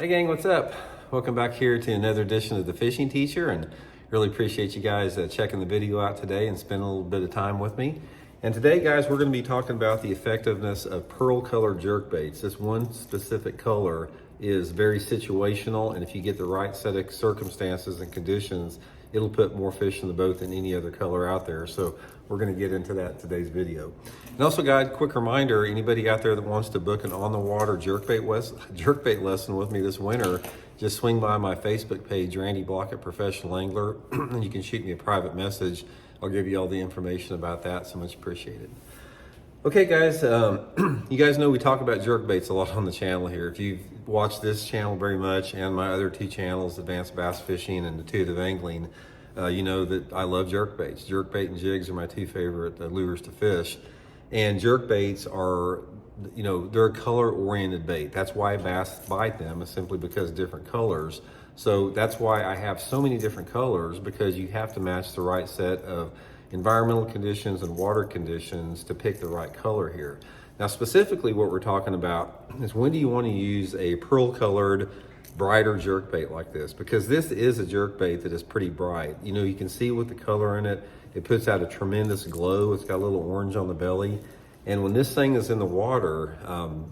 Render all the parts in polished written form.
Hey gang, what's up? Welcome back here to another edition of The Fishing Teacher, and really appreciate you guys checking the video out today and spending a little bit of time with me. And today, guys, we're going to be talking about the effectiveness of pearl colored jerkbaits. This one specific color is very situational, and if you get the right set of circumstances and conditions, it'll put more fish in the boat than any other color out there. So we're going to get into that in today's video. And also, guys, quick reminder, anybody out there that wants to book an on-the-water jerkbait lesson with me this winter, just swing by my Facebook page, Randy Blockett Professional Angler, and you can shoot me a private message. I'll give you all the information about that. So much appreciated. Okay, guys, you guys know we talk about jerkbaits a lot on the channel here. If you've watched this channel very much and my other two channels, Advanced Bass Fishing and Intuitive Angling, you know that I love jerkbaits. Jerkbait and jigs are my two favorite lures to fish. And jerkbaits are, you know, they're a color-oriented bait. That's why bass bite them, is simply because of different colors. So that's why I have so many different colors, because you have to match the right set of environmental conditions and water conditions to pick the right color here. Now, specifically what we're talking about is, when do you want to use a pearl colored brighter jerkbait like this? Because this is a jerkbait that is pretty bright. You know, you can see with the color in it, it puts out a tremendous glow. It's got a little orange on the belly. And when this thing is in the water,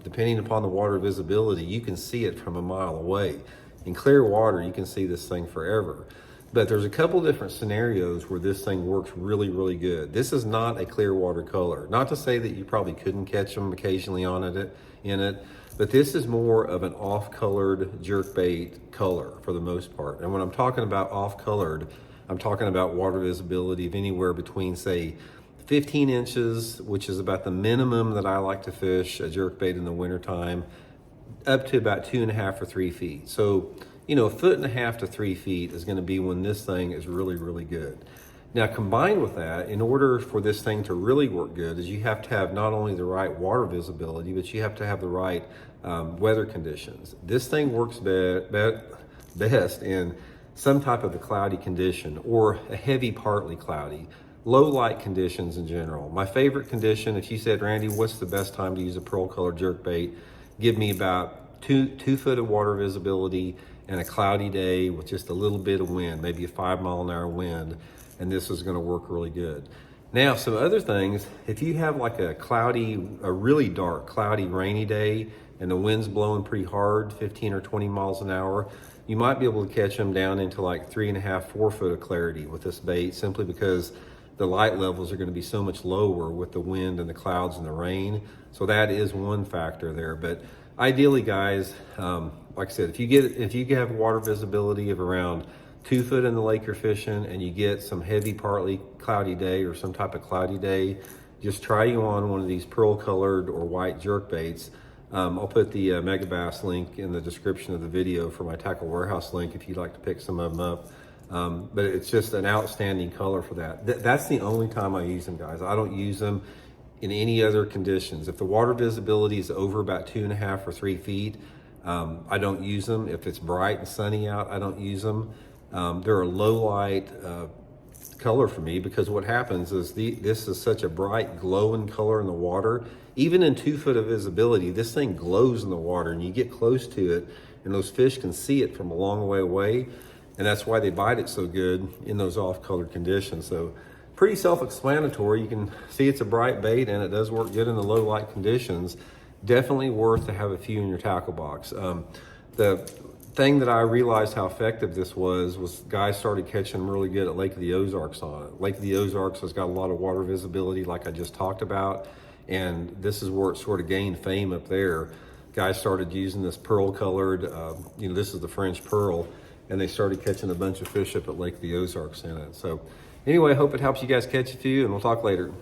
depending upon the water visibility, you can see it from a mile away. In clear water, you can see this thing forever. But there's a couple different scenarios where this thing works really, really good. This is not a clear water color. Not to say that you probably couldn't catch them occasionally in it, but this is more of an off-colored jerkbait color for the most part. And when I'm talking about off-colored, I'm talking about water visibility of anywhere between, say, 15 inches, which is about the minimum that I like to fish a jerkbait in the wintertime, up to about 2.5 or 3 feet. So, you know, 1.5 to 3 feet is going to be when this thing is really, really good. Now, combined with that, in order for this thing to really work good, is you have to have not only the right water visibility, but you have to have the right weather conditions. This thing works best in some type of a cloudy condition, or a heavy partly cloudy, low light conditions in general. My favorite condition, if you said, Randy, what's the best time to use a pearl colored jerkbait? Give me about two foot of water visibility and a cloudy day with just a little bit of wind, maybe a 5-mile-an-hour wind, and this is going to work really good. Now, some other things, if you have like a really dark, cloudy, rainy day, and the wind's blowing pretty hard, 15 or 20 miles an hour, you might be able to catch them down into like 3.5, 4 foot of clarity with this bait, simply because the light levels are going to be so much lower with the wind and the clouds and the rain. So that is one factor there. But ideally, guys, like I said, if you have water visibility of around 2 foot in the lake you're fishing, and you get some heavy partly cloudy day or some type of cloudy day, just try you on one of these pearl colored or white jerkbaits. I'll put the Megabass link in the description of the video for my Tackle Warehouse link if you'd like to pick some of them up. But it's just an outstanding color for that. That's the only time I use them, guys. I don't use them in any other conditions. If the water visibility is over about 2.5 or 3 feet, I don't use them. If it's bright and sunny out, I don't use them. They're a low light color for me, because what happens is this is such a bright glowing color in the water. Even in 2 foot of visibility, this thing glows in the water, and you get close to it and those fish can see it from a long way away. And that's why they bite it so good in those off-colored conditions. So pretty self-explanatory. You can see it's a bright bait, and it does work good in the low light conditions. Definitely worth to have a few in your tackle box. The thing that I realized how effective this was guys started catching them really good at Lake of the Ozarks on it. Lake of the Ozarks has got a lot of water visibility, like I just talked about, and this is where it sort of gained fame up there. Guys started using this pearl colored, you know, this is the French pearl, and they started catching a bunch of fish up at Lake of the Ozarks in it. So anyway, I hope it helps you guys catch a few, and we'll talk later.